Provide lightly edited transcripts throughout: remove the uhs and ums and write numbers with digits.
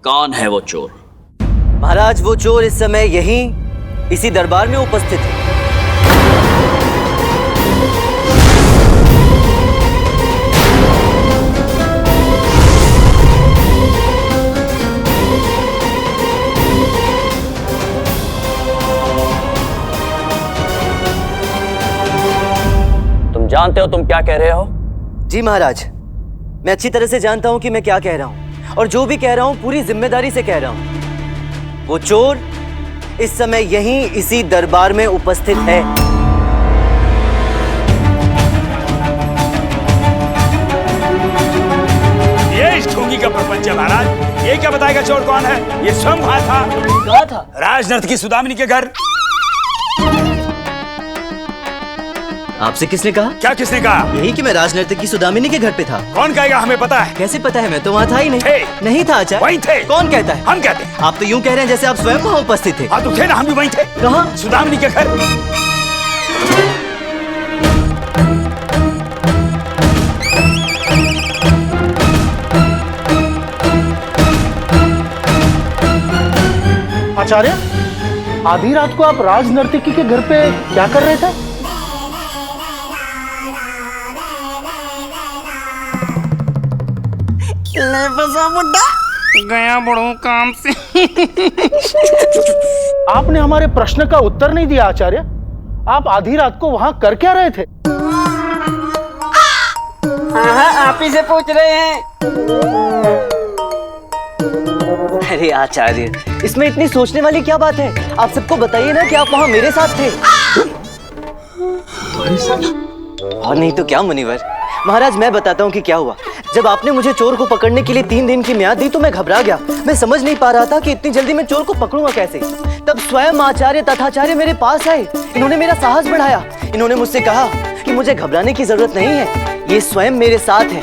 कौन है वो चोर? महाराज, वो चोर इस समय यहीं इसी दरबार में उपस्थित है। तुम जानते हो तुम क्या कह रहे हो? जी महाराज, मैं अच्छी तरह से जानता हूं कि मैं क्या कह रहा हूं, और जो भी कह रहा हूं पूरी जिम्मेदारी से कह रहा हूं। वो चोर इस समय यहीं इसी दरबार में उपस्थित है। ये इस ढोंगी का प्रपंच है महाराज। ये क्या बताएगा चोर कौन है? ये स्वयं आया था। कहा था? राजनर्तकी सुदामिनी के घर। आपसे किसने कहा? क्या किसने कहा? यही कि मैं राजनर्तकी सुदामिनी के घर पे था। कौन कहेगा? हमें पता है। कैसे पता है? मैं तो वहाँ था ही नहीं। नहीं था आचार्य। वहीं थे। कौन कहता है? हम कहते हैं। आप तो यूं कह रहे हैं जैसे आप स्वयं वहाँ उपस्थित थे। हाँ तो थे ना, हम भी वहीं थे। कहाँ? सुदामिनी के घर। आचार्य, आधी रात को आप राज नर्तकी के घर पे क्या कर रहे थे? ले बसा बुड्ढा गया बड़ों काम से। आपने हमारे प्रश्न का उत्तर नहीं दिया आचार्य। आप आधी रात को वहां कर क्या रहे थे? हाँ, आप ही से पूछ रहे हैं। अरे आचार्य, इसमें इतनी सोचने वाली क्या बात है? आप सबको बताइए ना कि आप वहाँ मेरे साथ थे। और नहीं तो क्या मुनिवर। महाराज, मैं बताता हूँ कि क्या हुआ। जब आपने मुझे चोर को पकड़ने के लिए 3 दिन की म्याद दी तो मैं घबरा गया। मैं समझ नहीं पा रहा था कि इतनी जल्दी मैं चोर को पकड़ूंगा कैसे। तब स्वयं आचार्य तथाचार्य मेरे पास आए। इन्होंने मेरा साहस बढ़ाया। इन्होंने मुझसे कहा कि मुझे घबराने की जरूरत नहीं है, ये स्वयं मेरे साथ है।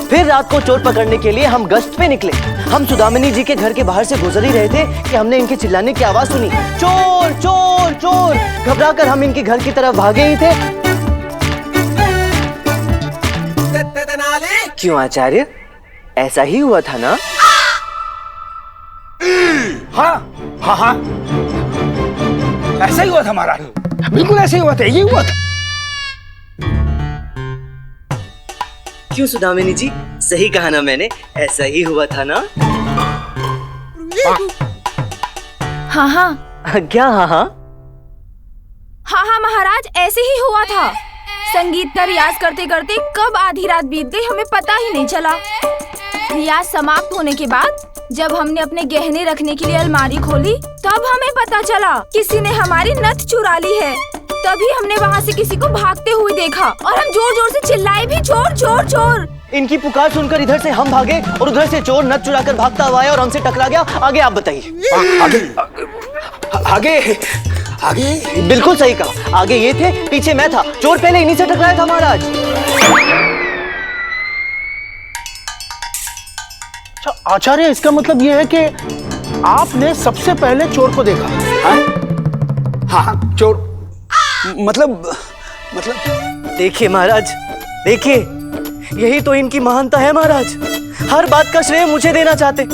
फिर रात को चोर पकड़ने के लिए हम गश्त पे निकले। हम सुदामिनी जी के घर के बाहर से गुजर ही रहे थे कि हमने इनके चिल्लाने की आवाज सुनी, चोर चोर चोर। घबराकर हम इनके घर की तरफ भागे ही थे। क्यों आचार्य, ऐसा ही हुआ था ना? हाँ हाँ हाँ, ऐसा ही हुआ था महाराज। बिल्कुल ऐसा ही हुआ था, ये हुआ था। क्यों सुदामिनी जी, सही कहा ना मैंने? ऐसा ही हुआ था ना? हाँ हाँ। क्या हाँ हाँ? हाँ हाँ महाराज, ऐसे ही हुआ था। संगीत का रियाज करते करते कब आधी रात बीत गई हमें पता ही नहीं चला। रियाज समाप्त होने के बाद जब हमने अपने गहने रखने के लिए अलमारी खोली तब हमें पता चला किसी ने हमारी नथ चुरा ली है। तभी हमने वहाँ से किसी को भागते हुए देखा और हम जोर जोर से चिल्लाए भी, चोर चोर चोर। इनकी पुकार सुनकर इधर से हम भागे और उधर से चोर नथ चुराकर भागता हुआ आया और हमसे टकरा गया। आगे आप बताइए। आगे आगे बिल्कुल सही कहा। आगे ये थे, पीछे मैं था। चोर पहले इन्हीं से टकराया था महाराज। अच्छा आचार्य, इसका मतलब ये है कि आपने सबसे पहले चोर को देखा? हाँ हाँ, चोर मतलब देखिए महाराज, देखिए, यही तो इनकी महानता है महाराज। हर बात का श्रेय मुझे देना चाहते।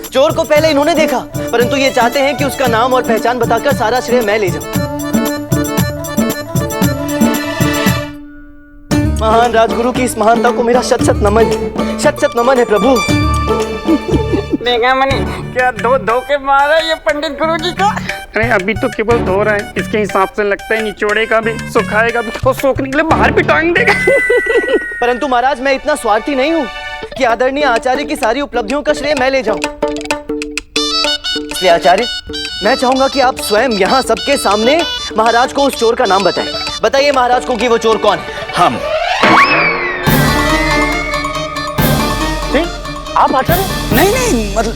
चोर को पहले इन्होंने देखा, परंतु ये चाहते हैं कि उसका नाम और पहचान बताकर सारा श्रेय मैं ले जाऊं। महान राजगुरु की इस महानता को मेरा शत शत नमन है, शत शत नमन है प्रभु। देखा मनी, क्या धो के मारा ये पंडित गुरु जी का। अरे अभी तो केवल धो रहा है, इसके हिसाब से लगता है निचोड़ेगा भी, सुखाएगा भी और सोखने के लिए बाहर भी टांग देगा। परंतु महाराज, मैं इतना स्वार्थी नहीं हूँ कि आदरणीय आचार्य की सारी उपलब्धियों का श्रेय मैं ले जाऊं। इसलिए आचार्य, मैं चाहूंगा कि आप स्वयं यहाँ सबके सामने महाराज को उस चोर का नाम बताएं। बताइए महाराज को कि वो चोर कौन है। हम। आप आचार्य? नहीं, मतलब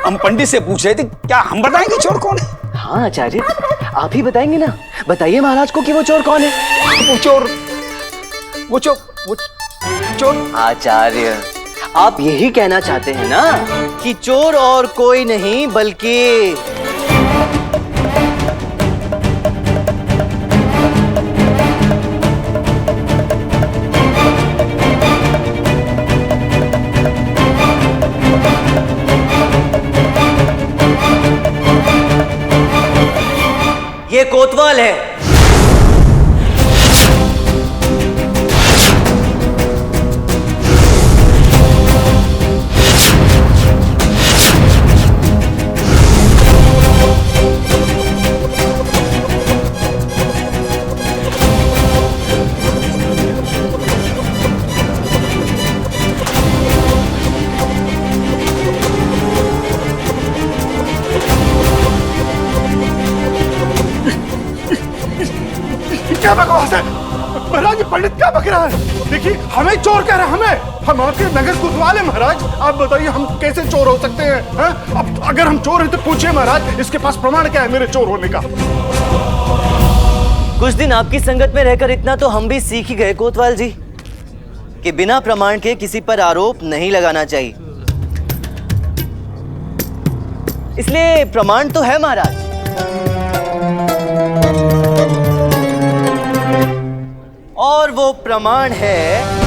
हम पंडित से पूछ रहे थे, क्या हम बताएंगे चोर कौन है? हाँ आचार्य, आप ही बताएंगे ना। बताइए महाराज को कि वो चोर कौन है। वो चोर आचार्य, आप यही कहना चाहते हैं ना कि चोर और कोई नहीं बल्कि कोतवाल है। क्या बकवास है महाराज? ये पंडित क्या बक रहा है? देखिए हमें चोर कह रहा है, हमें। हम आपके नगर कोतवाल हैं महाराज। आप बताइए हम कैसे चोर हो सकते हैं? अब अगर हम चोर हैं तो पूछिए महाराज, इसके पास प्रमाण क्या है मेरे चोर होने का? कुछ दिन आपकी संगत में रहकर इतना तो हम भी सीख ही गए कोतवाल जी कि बिना प्रमाण के किसी पर आरोप नहीं लगाना चाहिए। इसलिए प्रमाण तो है महाराज। और वो प्रमाण है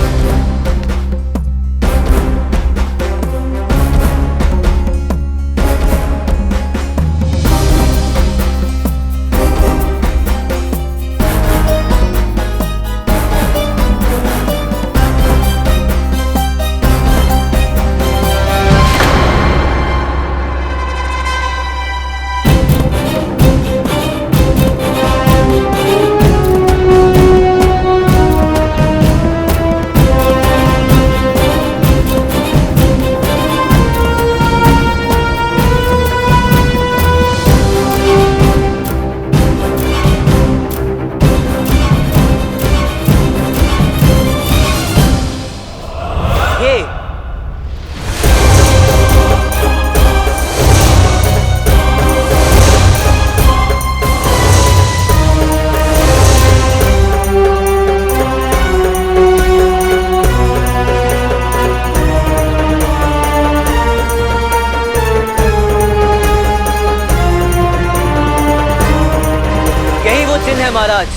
महाराज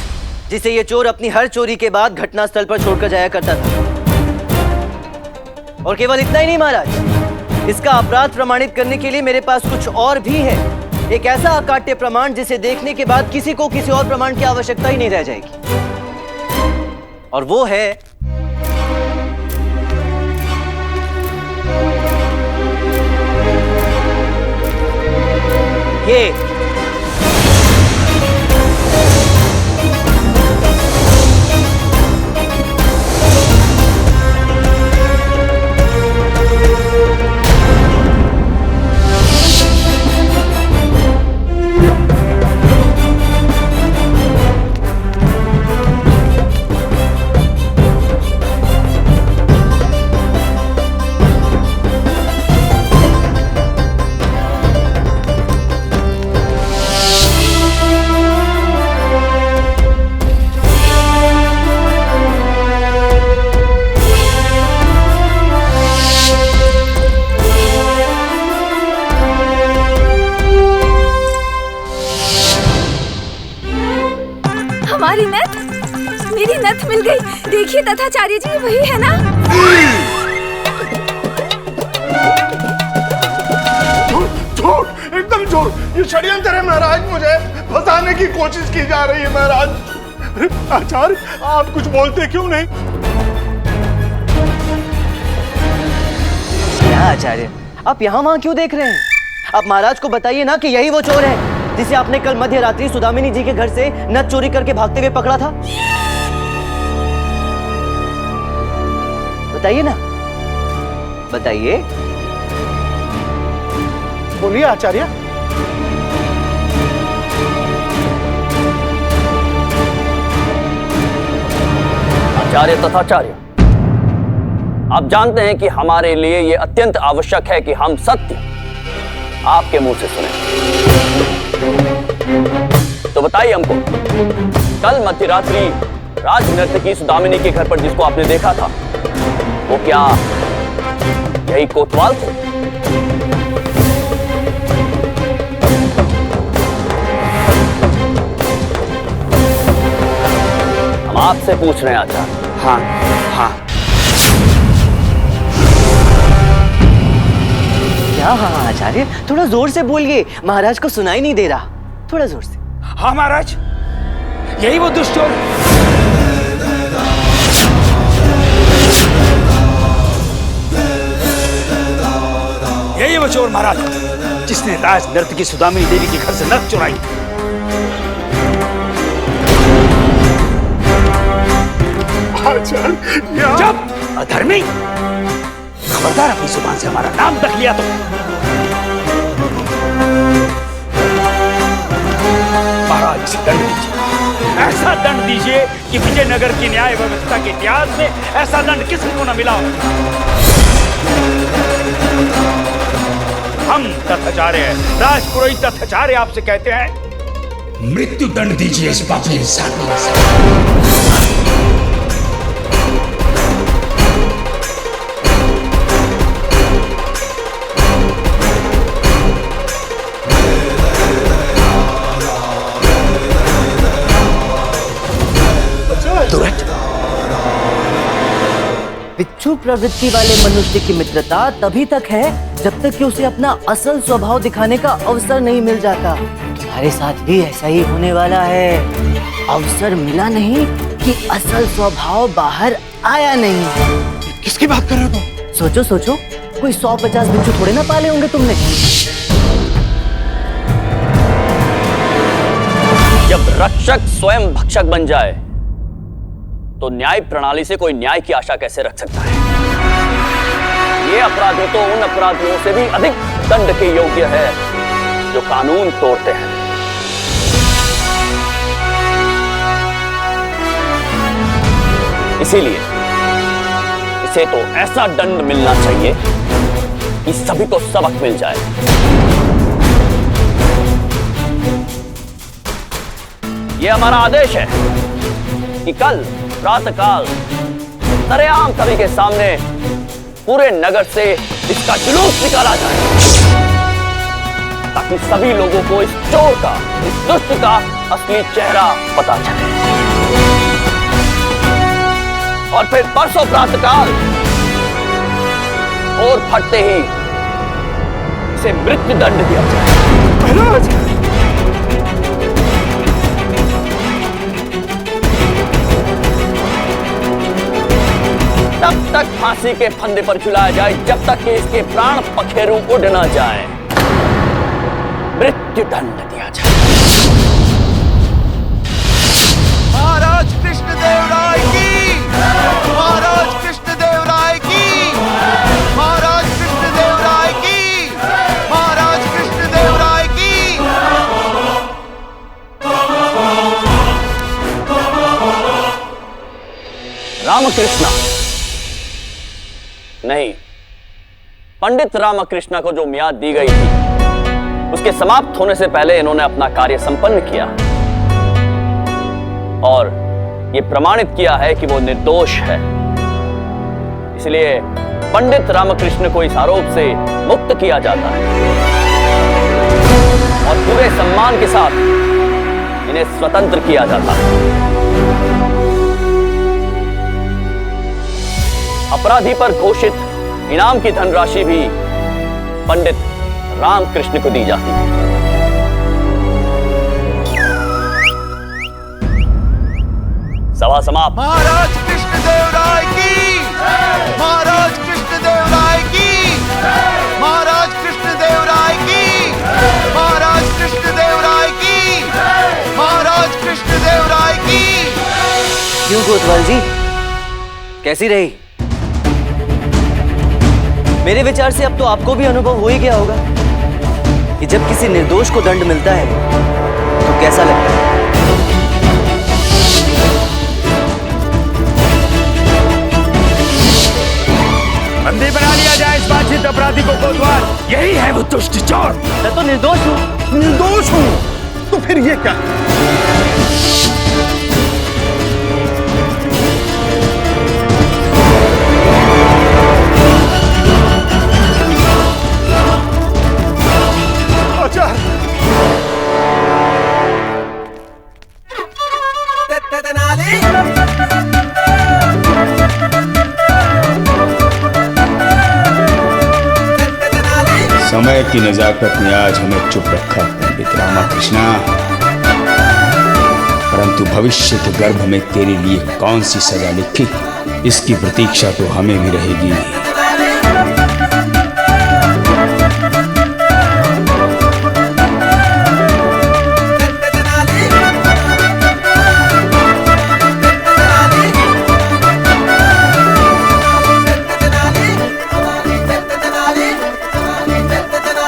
जिसे ये चोर अपनी हर चोरी के बाद घटनास्थल पर छोड़कर जाया करता था। और केवल इतना ही नहीं महाराज, इसका अपराध प्रमाणित करने के लिए मेरे पास कुछ और भी है। एक ऐसा अकाट्य प्रमाण जिसे देखने के बाद किसी को किसी और प्रमाण की आवश्यकता ही नहीं रह जाएगी। और वो है ये। हमारी नथ, मेरी नथ मिल गई। देखिए तथाचार्य जी, वही है ना? झूठ, एकदम झूठ। ये षड्यंत्र है महाराज, मुझे फंसाने की कोशिश की जा रही है महाराज। आचार्य आप कुछ बोलते क्यों नहीं? क्या आचार्य, आप यहाँ वहाँ क्यों देख रहे हैं? आप महाराज को बताइए ना कि यही वो चोर है जिसे आपने कल मध्य रात्रि सुदामिनी जी के घर से नथ चोरी करके भागते हुए पकड़ा था। बताइए ना, बताइए। बोलिए आचार्य। आचार्य तथाचार्य, आप जानते हैं कि हमारे लिए यह अत्यंत आवश्यक है कि हम सत्य आपके मुंह से सुने। तो बताइए हमको, कल मध्यरात्रि राज नर्तकी सुदामिनी के घर पर जिसको आपने देखा था, वो क्या यही कोतवाल थे? हम आपसे पूछ रहे हैं आचार्य। हाँ हाँ। क्या हाँ आचार्य? थोड़ा जोर से बोलिए, महाराज को सुनाई नहीं दे रहा। थोड़ा जोर से। हाँ महाराज, यही वो दुष्ट चोर, यही वो चोर महाराज जिसने राज नर्तकी सुदामिनी देवी के घर से नर्क चुराई। चुप अधर्मी, खबरदार अपनी जुबान से हमारा नाम तक लिया तो महाराज इसे दंड दीजिए, ऐसा दंड दीजिए कि विजयनगर की न्याय व्यवस्था के इतिहास में ऐसा दंड किसी को न मिला हो। हम तथाचार्य राजपुरोहित तथाचार्य आपसे कहते हैं, मृत्यु दंड दीजिए इस पापी इंसान को। बिच्छू प्रवृत्ति वाले मनुष्य की मित्रता तभी तक है जब तक कि उसे अपना असल स्वभाव दिखाने का अवसर नहीं मिल जाता। तुम्हारे साथ भी ऐसा ही होने वाला है। अवसर मिला नहीं कि असल स्वभाव बाहर आया नहीं। किसकी बात कर रहे हो तुम? सोचो सोचो, कोई 150 बिच्छू थोड़े ना पाले होंगे तुमने। जब रक्षक स्वयं भक्षक बन जाए तो न्याय प्रणाली से कोई न्याय की आशा कैसे रख सकता है? ये अपराधी तो उन अपराधियों से भी अधिक दंड के योग्य है जो कानून तोड़ते हैं। इसीलिए इसे तो ऐसा दंड मिलना चाहिए कि सभी को सबक मिल जाए। यह हमारा आदेश है कि कल प्रातःकाल सरेआम सभी के सामने पूरे नगर से इसका जुलूस निकाला जाए, ताकि सभी लोगों को इस चोर का, इस दुष्ट का असली चेहरा पता चले। और फिर परसों प्रातःकाल और फटते ही इसे मृत्यु दंड दिया जाए। तब तक फांसी के फंदे पर झुलाया जाए जब तक कि इसके प्राण पखेरु उड़ न जाए। मृत्यु दंड दिया जाए। महाराज कृष्णदेव राय की, महाराज कृष्णदेव राय की, महाराज कृष्णदेव राय की, महाराज कृष्णदेव राय की। रामकृष्णा नहीं, पंडित रामकृष्णा को जो मियाद दी गई थी उसके समाप्त होने से पहले इन्होंने अपना कार्य संपन्न किया और यह प्रमाणित किया है कि वो निर्दोष है। इसलिए पंडित रामकृष्ण को इस आरोप से मुक्त किया जाता है और पूरे सम्मान के साथ इन्हें स्वतंत्र किया जाता है। अपराधी पर घोषित इनाम की धनराशि भी पंडित रामकृष्ण को दी जाती है। सभा समाप्त। महाराज कृष्णदेव राय की, महाराज कृष्णदेव राय की, महाराज कृष्णदेव राय की, महाराज कृष्णदेव राय की, महाराज कृष्णदेव राय की। क्यों कोतवाल जी, कैसी रही? मेरे विचार से अब तो आपको भी अनुभव हो ही गया होगा कि जब किसी निर्दोष को दंड मिलता है तो कैसा लगता है। बंदी बना लिया जाए इस बातचीत अपराधी को कोतवाल। यही है वो दुष्ट चोर। मैं तो निर्दोष हूँ। निर्दोष हूँ तो फिर ये क्या? समय की नजाकत ने आज हमें चुप रखा पंडित रामकृष्णा, परंतु परंतु भविष्य के गर्भ में तेरे लिए कौन सी सजा लिखी, इसकी प्रतीक्षा तो हमें भी रहेगी।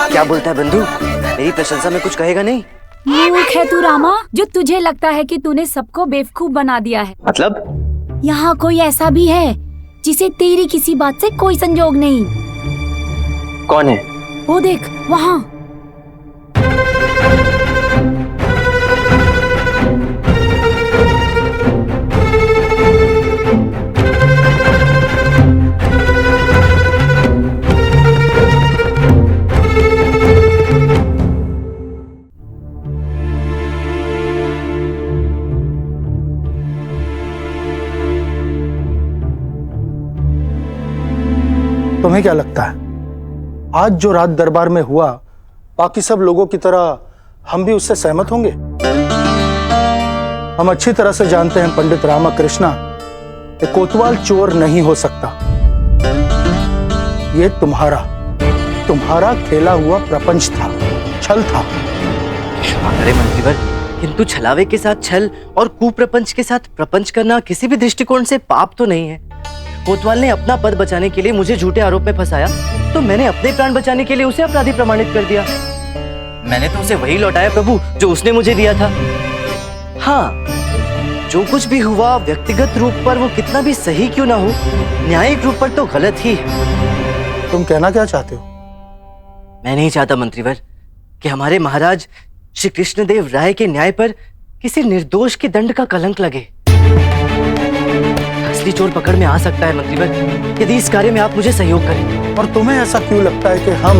क्या बोलता है बंधु? मेरी प्रशंसा में कुछ कहेगा नहीं? मूर्ख है तू रामा, जो तुझे लगता है कि तूने सबको बेवकूफ बना दिया है। मतलब? यहाँ कोई ऐसा भी है जिसे तेरी किसी बात से कोई संजोग नहीं। कौन है? वो देख वहाँ। तुम्हें क्या लगता है आज जो रात दरबार में हुआ, बाकी सब लोगों की तरह हम भी उससे सहमत होंगे? हम अच्छी तरह से जानते हैं पंडित रामाकृष्णा, ये कोतवाल चोर नहीं हो सकता। ये तुम्हारा खेला हुआ प्रपंच था, छल था। अरे मंत्रीवर, किंतु छलावे के साथ छल और कुप्रपंच के साथ प्रपंच करना किसी भी दृष्टिकोण से पाप तो नहीं है। कोतवाल ने अपना पद बचाने के लिए मुझे झूठे आरोप में फंसाया, तो मैंने अपने प्राण बचाने के लिए उसे अपराधी प्रमाणित कर दिया। मैंने तो उसे वही लौटाया प्रभु जो उसने मुझे दिया था। हाँ, जो कुछ भी हुआ व्यक्तिगत रूप पर वो कितना भी सही क्यों ना हो, न्यायिक रूप पर तो गलत ही है। तुम कहना क्या चाहते हो? मैं नहीं चाहता मंत्रीवर कि हमारे महाराज श्री कृष्णदेव राय के न्याय पर किसी निर्दोष के दंड का कलंक लगे। असली चोर पकड़ में आ सकता है मंत्रीवर, यदि इस कार्य में आप मुझे सहयोग करें। और तुम्हें ऐसा क्यों लगता है कि हम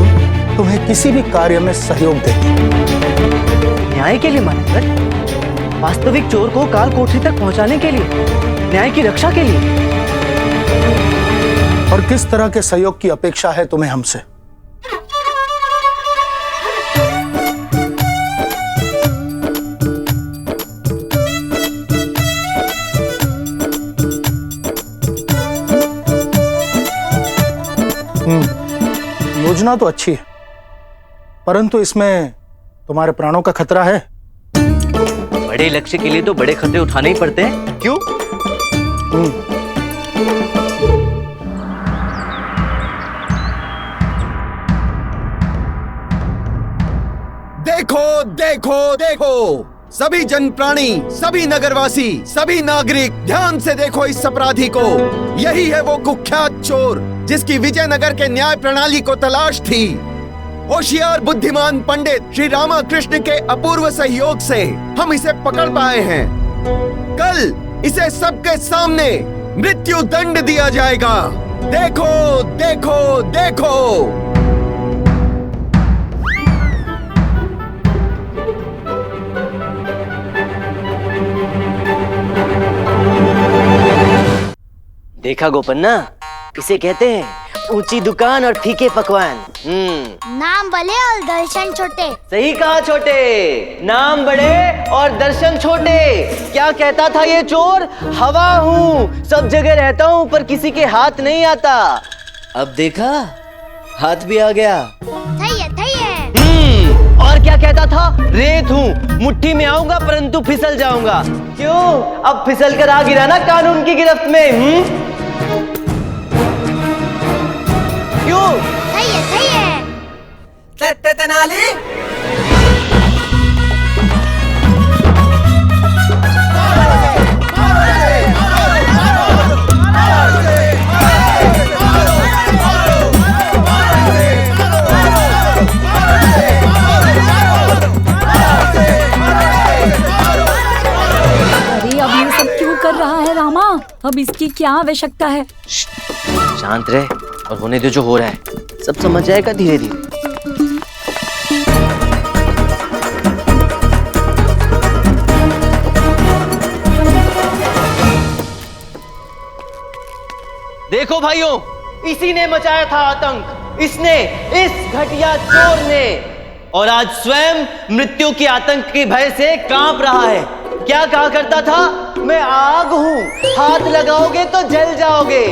तुम्हें किसी भी कार्य में सहयोग देंगे? न्याय के लिए मंत्रीवर, वास्तविक चोर को काल कोठरी तक पहुंचाने के लिए, न्याय की रक्षा के लिए। और किस तरह के सहयोग की अपेक्षा है तुम्हें हमसे? योजना तो अच्छी है, परंतु इसमें तुम्हारे प्राणों का खतरा है। बड़े लक्ष्य के लिए तो बड़े खतरे उठाने ही पड़ते हैं, क्यों? देखो देखो देखो, सभी जन प्राणी, सभी नगरवासी, सभी नागरिक ध्यान से देखो इस अपराधी को। यही है वो कुख्यात चोर जिसकी विजयनगर के न्याय प्रणाली को तलाश थी। होशियार बुद्धिमान पंडित श्री रामाकृष्ण के अपूर्व सहयोग से हम इसे पकड़ पाए हैं। कल इसे सबके सामने मृत्यु दंड दिया जाएगा। देखो देखो देखो। देखा गोपन्ना, इसे कहते हैं ऊंची दुकान और फीके पकवान। नाम बड़े और दर्शन छोटे। सही कहा छोटे, नाम बड़े और दर्शन छोटे। क्या कहता था ये चोर? हवा हूँ, सब जगह रहता हूँ पर किसी के हाथ नहीं आता। अब देखा, हाथ भी आ गया। थई है। और क्या कहता था? रेत हूँ, मुट्ठी में आऊंगा परंतु फिसल जाऊंगा। क्यों? अब फिसल कर आ गिरा ना कानून की गिरफ्त में। क्यों? थई है। कर रहा है रामा, अब इसकी क्या आवश्यकता है? शांत रहे और होने दे जो हो रहा है, सब समझ जाएगा धीरे धीरे। देखो भाइयों, इसी ने मचाया था आतंक, इसने, इस घटिया चोर ने, और आज स्वयं मृत्यु के आतंक के भय से कांप रहा है। क्या कहा करता था? मैं आग हूँ, हाथ लगाओगे तो जल जाओगे।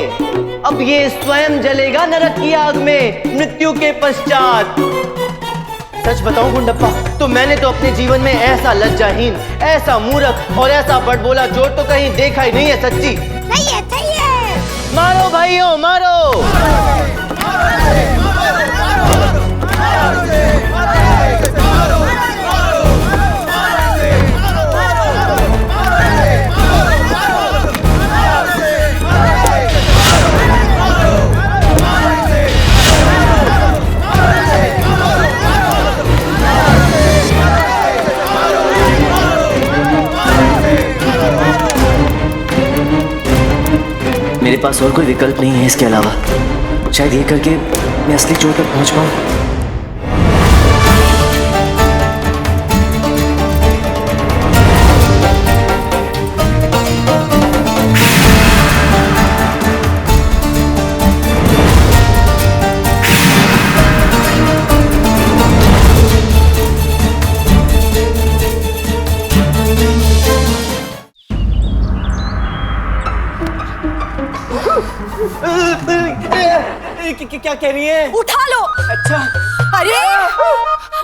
अब ये स्वयं जलेगा नरक की आग में मृत्यु के पश्चात। सच बताऊं गुंडप्पा, तो मैंने तो अपने जीवन में ऐसा लज्जाहीन, ऐसा मूर्ख और ऐसा बड़बोला चोर तो कहीं देखा ही नहीं है। सच्ची सही है, सही है। मारो भाइयों, मारो। मेरे पास और कोई विकल्प नहीं है इसके अलावा। शायद ये करके मैं असली चोर तक पहुंच पाऊं। क्या कह रही है? उठा लो। अच्छा। अरे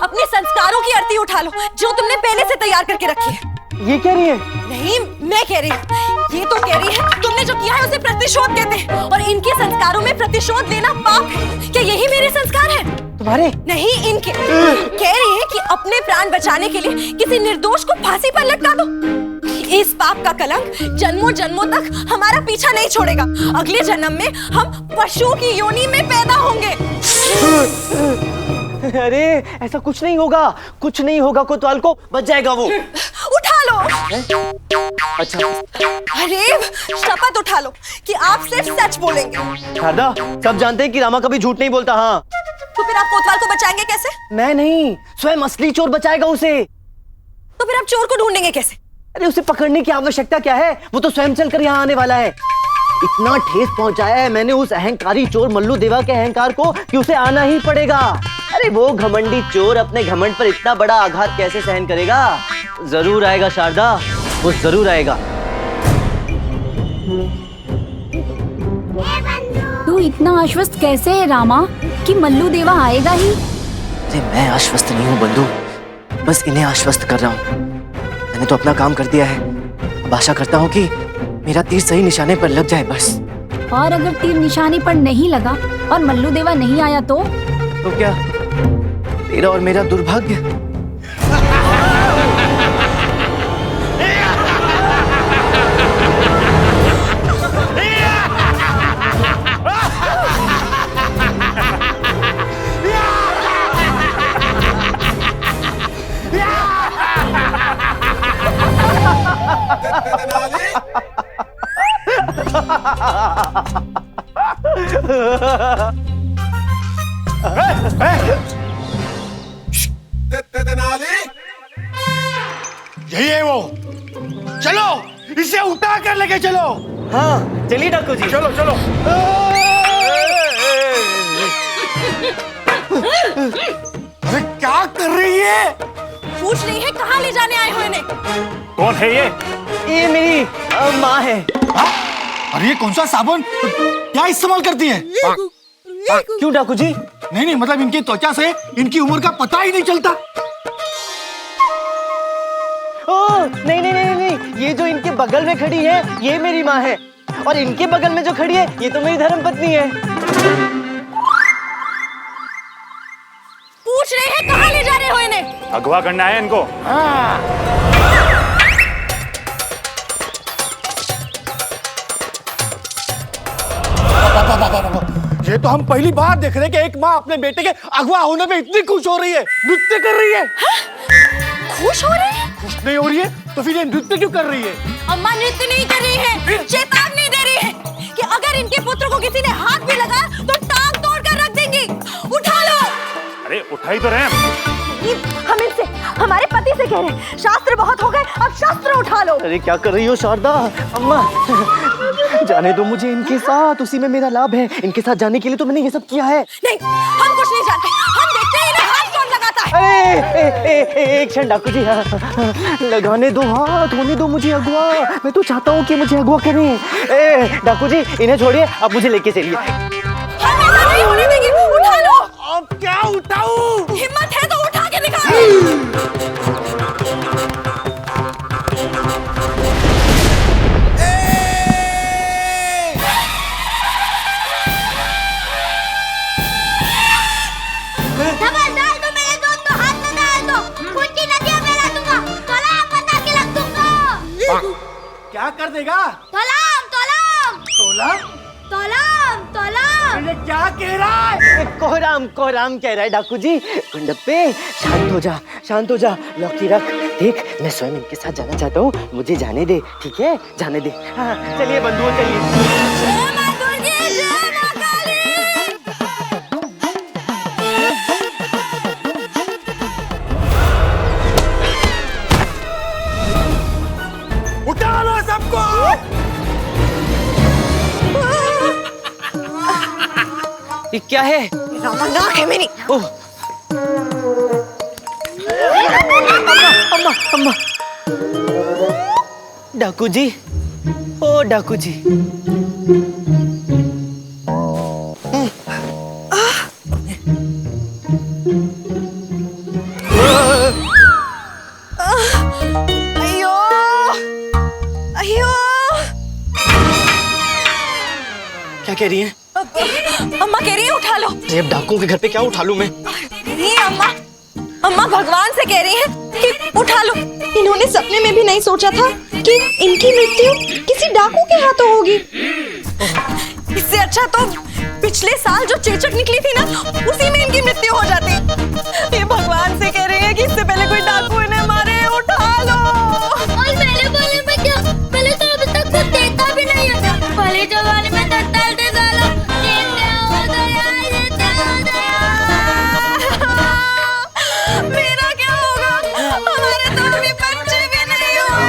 अपने संस्कारों की आरती उठा लो जो तुमने पहले से तैयार करके रखी है। ये कह रही है? नहीं, मैं कह रही हूँ। ये तो कह रही है तुमने जो किया है उसे प्रतिशोध कहते हैं और इनके संस्कारों में प्रतिशोध लेना पाप है। क्या यही मेरे संस्कार हैं? तुम्हारे? नहीं, इनके। कह रही है कि अपने प्राण बचाने के लिए किसी निर्दोष को फांसी पर लटका दो। इस पाप का कलंक जन्मों जन्मों तक हमारा पीछा नहीं छोड़ेगा। अगले जन्म में हम पशुओं की योनि में पैदा होंगे। अरे ऐसा कुछ नहीं होगा, कुछ नहीं होगा। कोतवाल को बच जाएगा वो। उठा लो। अच्छा। अरे शपथ उठा लो कि आप सिर्फ सच बोलेंगे। शारदा, सब जानते हैं कि रामा कभी झूठ नहीं बोलता। हाँ, तो फिर आप कोतवाल को बचाएंगे कैसे? मैं नहीं, स्वयं असली चोर बचाएगा उसे। तो फिर आप चोर को ढूंढेंगे कैसे? अरे उसे पकड़ने की आवश्यकता क्या है? वो तो स्वयं चलकर यहाँ आने वाला है। इतना ठेस पहुंचाया है मैंने उस अहंकारी चोर मल्लू देवा के अहंकार को कि उसे आना ही पड़ेगा। अरे वो घमंडी चोर अपने घमंड पर इतना बड़ा आघात कैसे सहन करेगा? जरूर आएगा शारदा, वो जरूर आएगा। तू इतना आश्वस्त कैसे है रामा कि मल्लू देवा आएगा ही? अरे मैं आश्वस्त नहीं हूँ बंधु, बस इन्हें आश्वस्त कर रहा हूँ। मैंने तो अपना काम कर दिया है, अब आशा करता हूँ कि मेरा तीर सही निशाने पर लग जाए बस। और अगर तीर निशाने पर नहीं लगा और मल्लू देवा नहीं आया तो क्या तेरा और मेरा दुर्भाग्य? यही है वो। चलो इसे उठा कर लेके चलो। हाँ चलिए डाकू जी। चलो चलो। अरे क्या कर रही है? पूछ रही है कहाँ ले जाने आए हो इन्हें? कौन है ये? ये मेरी माँ है। अरे ये कौन सा साबुन क्या इस्तेमाल करती है? क्यों डाकू जी? नहीं नहीं, मतलब इनकी त्वचा से इनकी उम्र का पता ही नहीं चलता। ओ नहीं नहीं नहीं नहीं, ये जो इनके बगल में खड़ी है ये मेरी माँ है, और इनके बगल में जो खड़ी है ये तो मेरी धर्मपत्नी है। पूछ रहे हैं कहाँ ले जा रहे हो इन्हें? अगवा करना है इनको। ये तो हम पहली बार देख रहे हैं कि एक माँ अपने बेटे के अगवा होने पे इतनी खुश हो रही है, नृत्य कर रही है। खुश हो रही है? खुश नहीं हो रही है तो फिर ये नृत्य क्यों कर रही है? अम्मा नृत्य नहीं कर रही है, चेतावनी दे रही है कि अगर इनके पुत्र को किसी ने हाथ भी लगा तो टांग तोड़ कर रख देंगी। उठा लो। अरे उठाई तो रहे हम इनसे, हमारे पति से कह रहे हैं, शास्त्र बहुत हो गए, अब शस्त्र उठा लो। अरे क्या कर रही हो शारदा? अम्मा जाने दो मुझे इनके साथ, उसी में मेरा लाभ है। इनके साथ जाने के लिए तो मैंने ये सब किया है। नहीं, हम कुछ नहीं जानते, हम देखते हैं इन्हें हाथ कौन लगाता है। एक क्षण डाकू जी, लगाने दो हाथ, होने दो मुझे अगवा। मैं तो चाहता हूँ कि मुझे अगवा करें। डाकू जी इन्हें छोड़िए, आप मुझे लेके चलिए। नहीं होने देंगे, उठा लो। अब क्या उठाऊं? हिम्मत है तो उठा के दिखाओ। क्या कर देगा? तोलाम तोलाम तोला? तोलाम तोलाम। ये क्या कह रहा है? कोहराम कोहराम कह रहा है डाकू जी। गुंडप्पे शांत हो जा, शांत हो जा, लौकी रख। देख मैं स्वयं इनके साथ जाना चाहता हूँ, मुझे जाने दे, ठीक है? जाने दे। हाँ चलिए बंधुओं चलिए। उठा लो सबको। ये क्या है? नाक है मेरी। ओह अम्मा अम्मा। डाकू जी, ओ डाकू जी। अयो अयो। क्या कह रही हैं? अम्मा कह रही है उठा लो। अब डाकुओं के घर पे क्या उठा लूं मैं? नहीं अम्मा, अम्मा भगवान से कह रही है कि उठा लो। इन्होंने सपने में भी नहीं सोचा था कि इनकी मृत्यु किसी डाकू के हाथों होगी। इससे अच्छा तो पिछले साल जो चेचक निकली थी ना, उसी में इनकी मृत्यु हो जाती। ये भगवान से कह रही है कि इससे पहले कोई डाकू इन्हें मारे। उठा लो। और पहले बोले में क्या? पहले तो अभी तक कुछ देखा भी नहीं है। पहले जमाने में दत्ताल साला मेरा क्या होगा? हमारे तो अभी बच्चे भी नहीं हुए।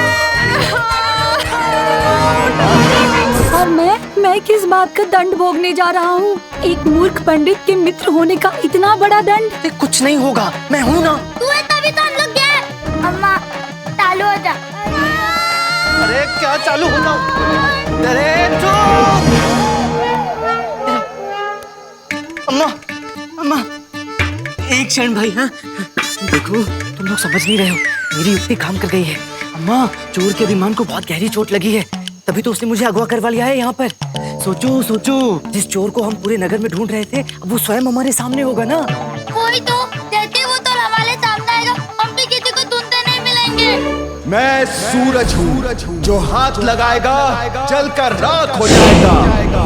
और मैं किस बात का दंड भोगने जा रहा हूँ? एक मूर्ख पंडित के मित्र होने का इतना बड़ा दंड। कुछ नहीं होगा, मैं हूँ ना। तू है तभी तो हम लोग गए। अम्मा चालू हो जा। अरे क्या चालू होता? अरे चुप। अम्मा अम्मा एक क्षण भाई। हाँ देखो तुम लोग समझ नहीं रहे हो, मेरी युक्ति काम कर गई है। अम्मा चोर के अभिमान को बहुत गहरी चोट लगी है, तभी तो उसने मुझे अगवा करवा लिया है यहाँ पर। सोचो सोचो, जिस चोर को हम पूरे नगर में ढूंढ रहे थे, अब वो स्वयं हमारे सामने होगा ना। वही तो कहते, वो तो हमारे सामने आएगा, हम भी किसी को ढूंढते नहीं मिलेंगे। मैं सूरज हूँ, जो हाथ लगाएगा जलकर राख हो जाएगा।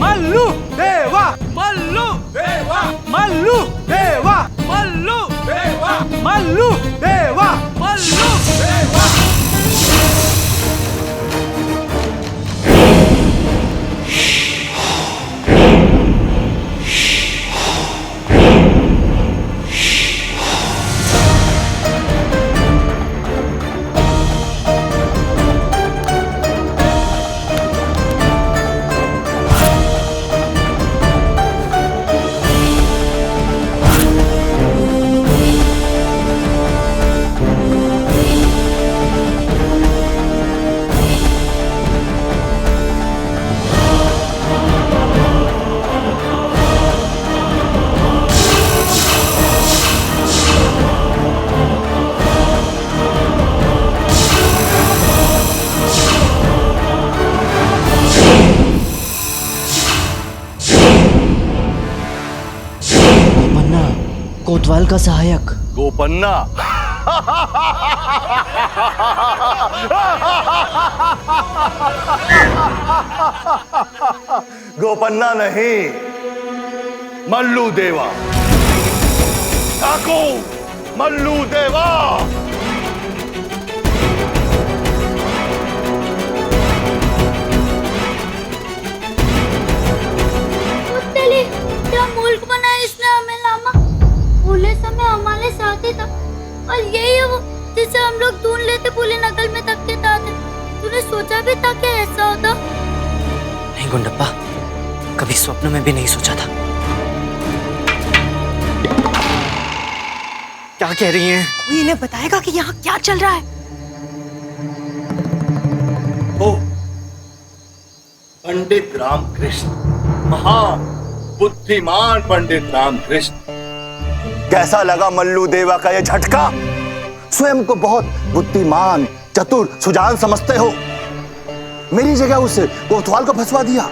मल्लू देवा, मल्लू देवा, मल्लू देवा, मल्लू देवा, मल्लू देवा, मल्लू देवा। कोतवाल का सहायक गोपन्ना। गोपन्ना नहीं, मल्लू देवा। ठाको मल्लू देवा। क्या मुल्क बनाया इसने हमें लामा? पूरे समय हमारे साथ ही था, और यही है वो जिसे हम लोग ढूंढ लेते पूरे नगल में तक के ताते। तूने सोचा भी था कि ऐसा होता? नहीं गुंडप्पा, कभी स्वप्न में भी नहीं सोचा था। क्या कह रही हैं? कोई इन्हें बताएगा कि यहाँ क्या चल रहा है? ओ, पंडित रामकृष्ण, महान बुद्धिमान पंडित रामकृष्ण। कैसा लगा मल्लू देवा का यह झटका? स्वयं को बहुत बुद्धिमान, चतुर, सुजान समझते हो। मेरी जगह उस कोतवाल को फंसवा दिया।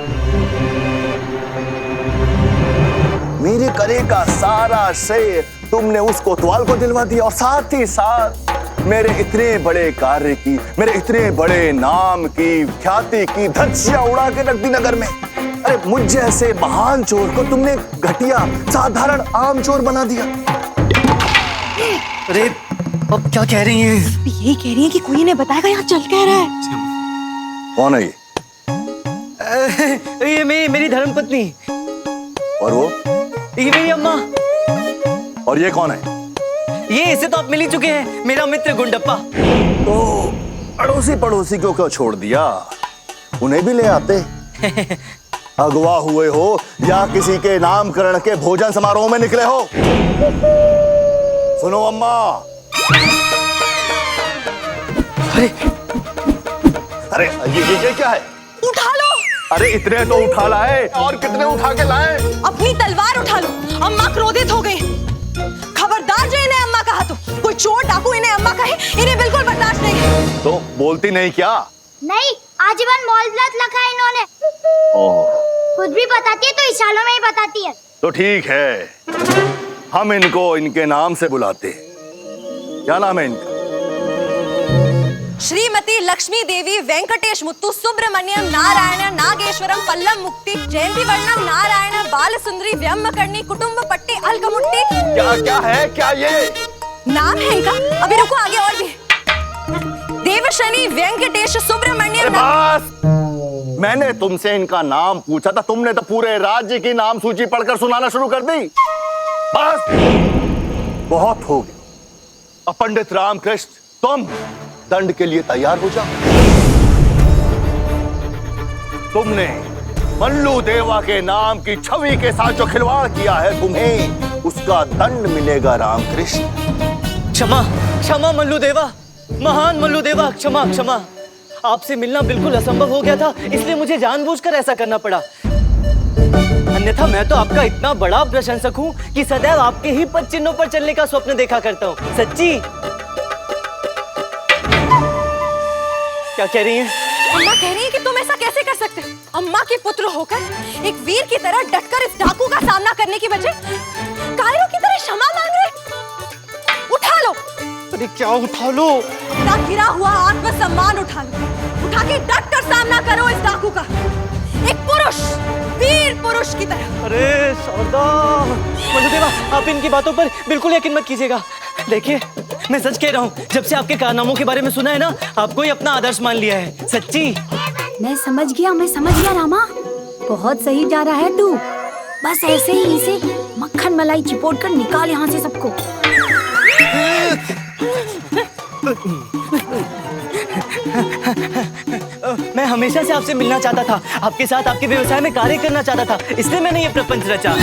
मेरे करे का सारा श्रेय तुमने उस कोतवाल को दिलवा दिया और साथ ही साथ मेरे इतने बड़े कार्य की, मेरे इतने बड़े नाम की, ख्याति की धज्जियां उड़ा के रख दी नगर में। अरे मुझ जैसे महान चोर को तुमने घटिया, साधारण आम चोर बना दिया। अरे अब क्या कह रही हैं? यही कह रही है कि कोई इन्हें बताएगा यहाँ चल क्या रहा है। कौन है ये? ये मेरी धर्मपत्नी। और वो? ये मेरी अम्मा। और ये कौन है? ये इससे तो आप मिल ही चुके हैं, मेरा मित्र गुंडप्पा। तो अड़ोसी पड़ोसी को क्यों छोड़ दिया? उन्हें भी ले आते। अगवा हुए हो या किसी के नामकरण के भोजन समारोह में निकले हो? सुनो अम्मा। अरे ये क्या है? उठा लो। अरे इतने तो उठा लाए, और कितने उठा के लाए? अपनी तलवार उठा लो। अम्मा क्रोधित हो गई। खबरदार जो इन्हें अम्मा कहा तो कोई चोर डाकू इन्हें अम्मा कहे, इन्हें बिल्कुल बर्दाश्त नहीं। तो बोलती नहीं क्या? नहीं, आजीवन मौल व्रत रखा है इन्होंने। ओह, खुद भी बताती है तो इशारों में ही बताती है। तो ठीक है, हम इनको इनके नाम से बुलाते हैं। क्या नाम है इनका? श्रीमती लक्ष्मी देवी वेंकटेश मुत्तु सुब्रमण्यम नारायण नागेश्वरम पल्लम मुक्ति जयंती वर्णम नारायण बाल सुंदरी व्यामकर्णी कुटुंब पट्टी अलकमुट्टी। क्या क्या है? क्या ये नाम है इनका? अभी रुको, आगे और भी। देवशनि वेंकटेश सुब्रमण्यम। बस, मैंने तुमसे इनका नाम पूछा था, तुमने तो पूरे राज्य की नाम सूची पढ़कर सुनाना शुरू कर दी। बस, बहुत हो गया। अब पंडित रामकृष्ण, तुम दंड के लिए तैयार हो जाओ। तुमने मल्लू देवा के नाम की छवि के साथ जो खिलवाड़ किया है, तुम्हें उसका दंड मिलेगा रामकृष्ण। क्षमा क्षमा मल्लू देवा, महान मल्लू देवा, क्षमा क्षमा। आपसे मिलना बिल्कुल असंभव हो गया था, इसलिए मुझे जानबूझकर ऐसा करना पड़ा। अन्यथा मैं तो आपका इतना बड़ा प्रशंसक हूँ कि सदैव आपके ही पद चिन्हों पर चलने का स्वप्न देखा करता हूँ। सच्ची। क्या कह रही हैं? अम्मा कह रही है कि तुम ऐसा कैसे कर सकते हो? अम्मा के पुत्र होकर एक वीर की तरह डटकर इस डाकू का सामना करने की बजाय कायरों की तरह क्षमा मांग रहे। उठा लो। अरे क्या उठा लो? ना गिरा हुआ आत्मसम्मान उठा लो। उठा के डटकर सामना करो इस डाकू का, एक पुरुष, वीर पुरुष की तरह। अरे शारदा, मल्लू देवा, आप इनकी बातों पर बिल्कुल यकीन मत कीजिएगा। देखिए, मैं सच कह रहा हूँ, जब से आपके कारनामों के बारे में सुना है ना, आपको ही अपना आदर्श मान लिया है। सच्ची। मैं समझ गया रामा, बहुत सही जा रहा है तू। बस ऐसे ही इसे मक्खन मलाई चिपोट कर निकाल यहाँ से सबको। मैं हमेशा से आपसे मिलना चाहता था, आपके साथ आपके व्यवसाय में कार्य करना चाहता था, इसलिए मैंने ये प्रपंच रचा।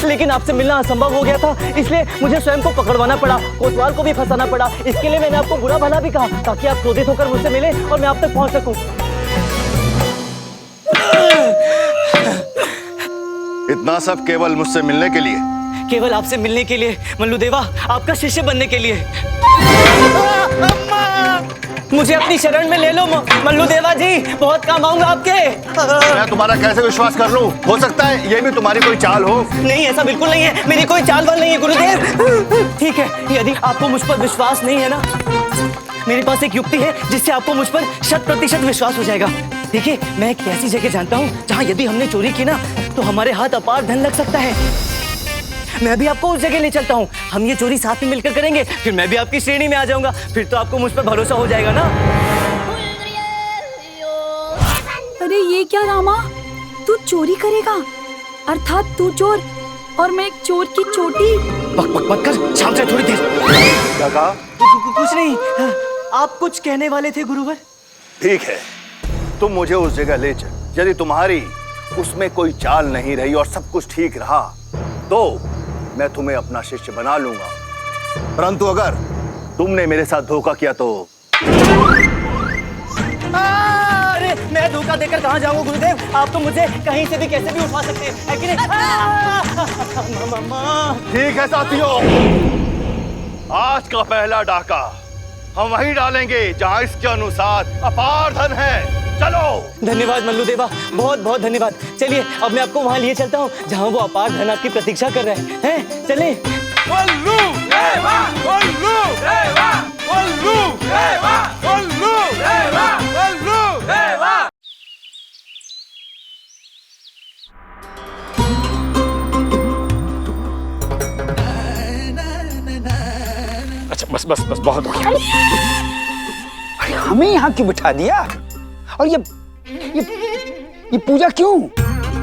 लेकिन आपसे मिलना असंभव हो गया था, इसलिए मुझे स्वयं को पकड़वाना पड़ा, कोतवाल को भी फंसाना पड़ा। इसके लिए मैंने आपको बुरा भला भी कहा, ताकि आप क्रोधित होकर मुझसे मिले और मैं आप तक पहुंच सकूं। इतना सब केवल मुझसे मिलने के लिए? केवल आपसे मिलने के लिए मल्लू देवा, आपका शिष्य बनने के लिए। मुझे अपनी शरण में ले लो मल्लू देवा जी, बहुत काम आऊंगा आपके। मैं तुम्हारा कैसे विश्वास कर लूं? हो सकता है ये भी तुम्हारी कोई चाल हो। नहीं, ऐसा बिल्कुल नहीं है, मेरी कोई चाल वाल नहीं है गुरुदेव। ठीक है, यदि आपको मुझ पर विश्वास नहीं है ना, मेरे पास एक युक्ति है जिससे आपको मुझ पर 100% विश्वास हो जाएगा। देखिए, मैं एक ऐसी जगह जानता हूँ जहाँ यदि हमने चोरी की ना, तो हमारे हाथ अपार धन लग सकता है। मैं भी आपको उस जगह ले चलता हूँ, हम ये चोरी साथ में मिलकर करेंगे, फिर मैं भी आपकी श्रेणी में आ जाऊंगा, फिर तो आपको मुझ पर भरोसा हो जाएगा ना। अरे ये क्या रामा, तू चोरी करेगा? अर्थात तू चोर और मैं एक चोर की चोटी। बक बक मत कर, शाम से थोड़ी देर। क्या कहा? कुछ नहीं, आप कुछ कहने वाले थे गुरुवर। ठीक है, तुम मुझे उस जगह ले चल। यदि तुम्हारी उसमें कोई चाल नहीं रही और सब कुछ ठीक रहा, तो मैं तुम्हें अपना शिष्य बना लूंगा, परंतु अगर तुमने मेरे साथ धोखा किया तो। अरे मैं धोखा देकर कहाँ जाऊंगा गुरुदेव? आप तो मुझे कहीं से भी कैसे भी उठा सकते हैं, है कि नहीं? ठीक है साथियों, आज का पहला डाका हम वहीं डालेंगे जहां इसके अनुसार अपार धन है। चलो। धन्यवाद मल्लू देवा, बहुत बहुत धन्यवाद। चलिए अब मैं आपको वहाँ लिए चलता हूँ जहाँ वो अपार धन आपकी प्रतीक्षा कर रहे हैं। चलें। मल्लू देवा, मल्लू देवा, मल्लू देवा, मल्लू देवा, मल्लू देवा। अच्छा बस बस बस, बहुत हो गया। अरे हमें यहाँ क्यों बिठा दिया? और ये पूजा क्यों?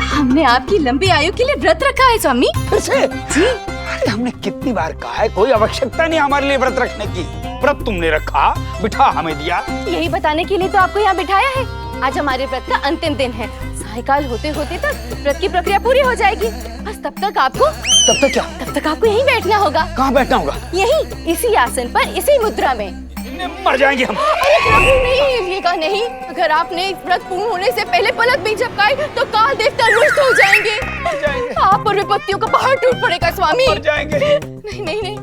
हमने आपकी लंबी आयु के लिए व्रत रखा है स्वामी। फिर से? जी। अरे हमने कितनी बार कहा है, कोई आवश्यकता नहीं हमारे लिए व्रत रखने की। व्रत तुमने रखा, बिठा हमें दिया। यही बताने के लिए तो आपको यहाँ बिठाया है। आज हमारे व्रत का अंतिम दिन है। सायकाल होते होते तक व्रत की प्रक्रिया पूरी हो जाएगी। बस तब तक आपको क्या? तब तक आपको यहीं बैठना होगा। कहाँ बैठना होगा? यहीं, इसी आसन पर, इसी मुद्रा में। मर जाएंगे हम। अरे प्रभु नहीं हिलिएगा नहीं। अगर आपने व्रत पूर्ण होने से पहले पलक भी झपकाई तो काल देवता रुष्ट हो जाएंगे। आप और विपत्तियों का पहाड़ टूट पड़ेगा स्वामी। मर जाएंगे। नहीं नहीं नहीं।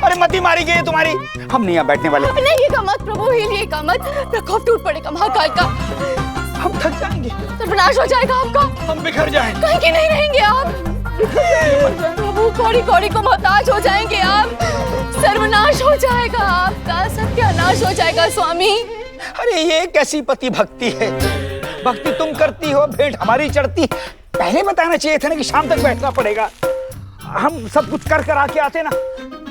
अरे मती मारी गई तुम्हारी। हम नहीं यहाँ बैठने वाले। हिलिएगा मत प्रभु, हिलिएगा मत। प्रकोप टूट पड़ेगा महाकाल का। हम थक जाएंगे। सर्वनाश हो जाएगा आपका। हम बिखर जाएंगे। कहीं के नहीं रहेंगे आप। प्रभु कौड़ी कौड़ी को मोहताज हो जाएंगे आप। सर्वनाश हो जाएगा आपका, सत्यानाश हो जाएगा स्वामी। अरे ये कैसी पति भक्ति है? भक्ति तुम करती हो, भेंट हमारी चढ़ती। पहले बताना चाहिए था ना कि शाम तक बैठना पड़ेगा। हम सब कुछ कर आके आते ना।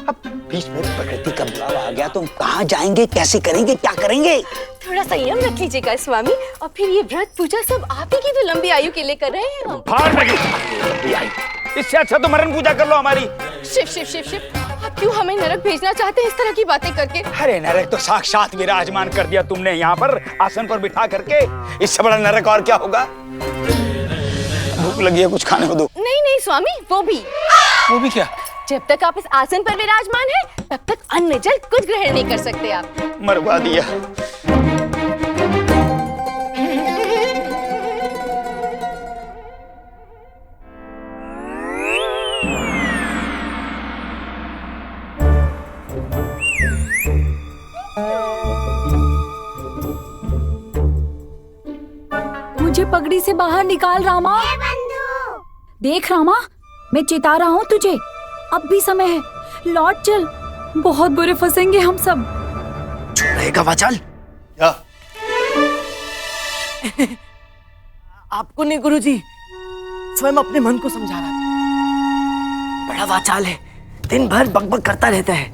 अब बीच में प्रकृति का बुलावा आ गया, तुम कहाँ जाएंगे, कैसे करेंगे, क्या करेंगे? थोड़ा संयम रख लीजिएगा स्वामी। और फिर ये व्रत पूजा सब आप ही की तो लंबी आयु के लिए कर रहे हैं हम। फाड़ लगी लंबी आयु। इससे अच्छा तो मरण पूजा कर लो हमारी। शिव शिव शिव शिव, आप क्यों हमें नरक भेजना चाहते हैं इस तरह की बातें करके? अरे नरक तो साक्षात विराजमान कर दिया तुमने यहाँ पर, आसन पर बिठा करके। इससे बड़ा नरक और क्या होगा? भूख लगी है, कुछ खाने को दो। नहीं नहीं स्वामी, वो भी क्या? जब तक आप इस आसन पर विराजमान हैं, तब तक अन्न जल कुछ ग्रहण नहीं कर सकते आप। मरवा दिया। मुझे पगड़ी से बाहर निकाल रामा। देख रामा, मैं चिता रहा हूँ तुझे। अब भी समय है, लौट चल। बहुत बुरे फंसेंगे हम सब। रहेगा वाचाल? क्या? आपको नहीं गुरुजी, स्वयं अपने मन को समझा रहा था। बड़ा वाचाल है, दिन भर बकबक करता रहता है।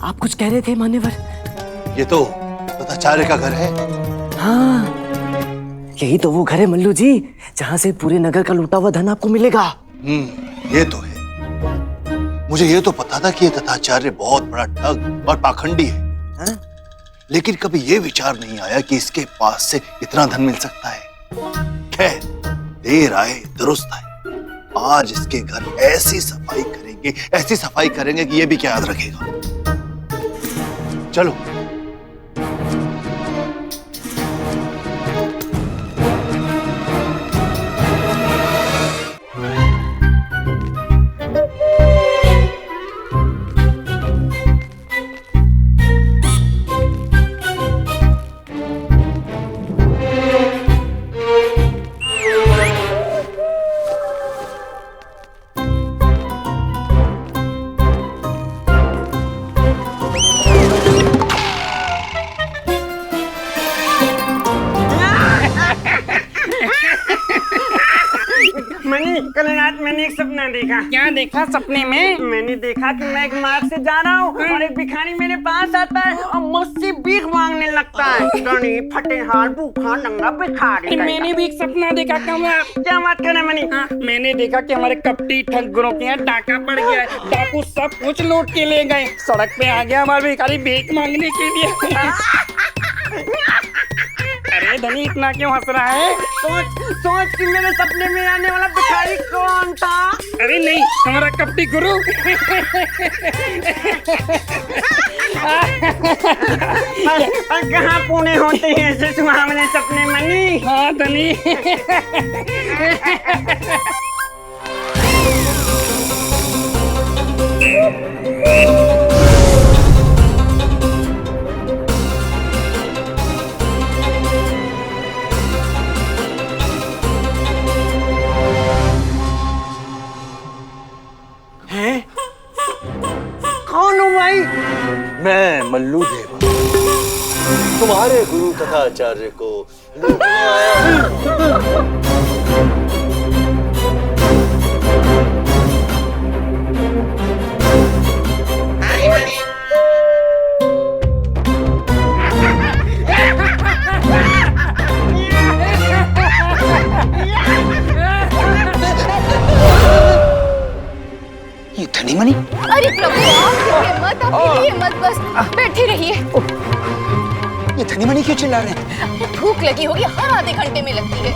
आप कुछ कह रहे थे मान्यवर? ये तो तथाचार्य का घर है। हाँ, यही तो वो घर है मल्लू जी, जहाँ से पूरे नगर का लूटा हुआ धन आपको मिलेगा। ये तो है। मुझे ये तो पता था कि ये तथाचार्य बहुत बड़ा ठग और पाखंडी है, है? लेकिन कभी ये विचार नहीं आया कि इसके पास से इतना धन मिल सकता है। खैर, देर आए दुरुस्त आए। आज इसके घर ऐसी सफाई करेंगे कि ये भी क्या याद रखेगा। चलो। कल रात मैंने एक सपना देखा। क्या देखा सपने में? मैंने देखा कि मैं एक मार्ग से जा रहा हूँ और एक भिखारी मेरे पास आता है और मुझसे भीख मांगने लगता है। गरीब, फटेहाल, भूखा, नंगा भिखारी। मैंने भी एक सपना देखा। क्या बात कर रहे मनी? मैंने देखा कि हमारे कपटी ठग ग्रोह के यहाँ डाका पड़ गया है। डाकू सब कुछ लूट के ले गए। सड़क पे आ गया हमारा भिखारी भीख मांगने के लिए। अरे धनी इतना क्यों हंस रहा है? सोच कि मेरे सपने में आने वाला भिखारी कौन था। अरे नहीं, हमारा कपटी गुरु। कहाँ पूरे होते हैं ऐसे सुहावने सपने मनी। हाँ धनी। कौन हूँ भाई? मैं मल्लू देवा, तुम्हारे गुरु तथा आचार्य को लूटने आया हूं। ये धनी मनी? अरे प्रभु आपकी हिम्मत बस बैठे रहिए। ये धनी मनी क्यों चिल्ला रहे हैं? भूख लगी होगी, हर आधे घंटे में लगती है।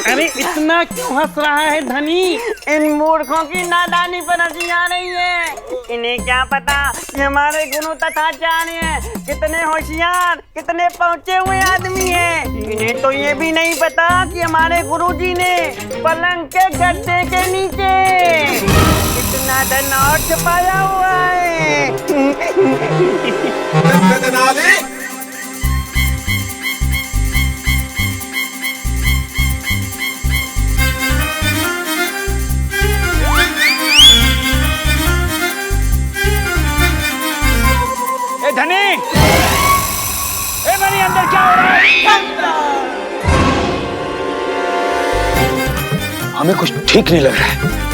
अरे इतना क्यों हंस रहा है धनी? इन मूर्खों की नादानी पर हंसी आ रही है। इन्हें क्या पता कि हमारे गुरु तथा आचार्य कितने होशियार, कितने पहुंचे हुए आदमी हैं। इन्हें तो ये भी नहीं पता कि हमारे गुरुजी ने पलंग के गद्दे के नीचे कितना धन और छुपाया हुआ है। धनी, ए धनी अंदर क्या हो रहा है? हमें कुछ ठीक नहीं लग रहा है।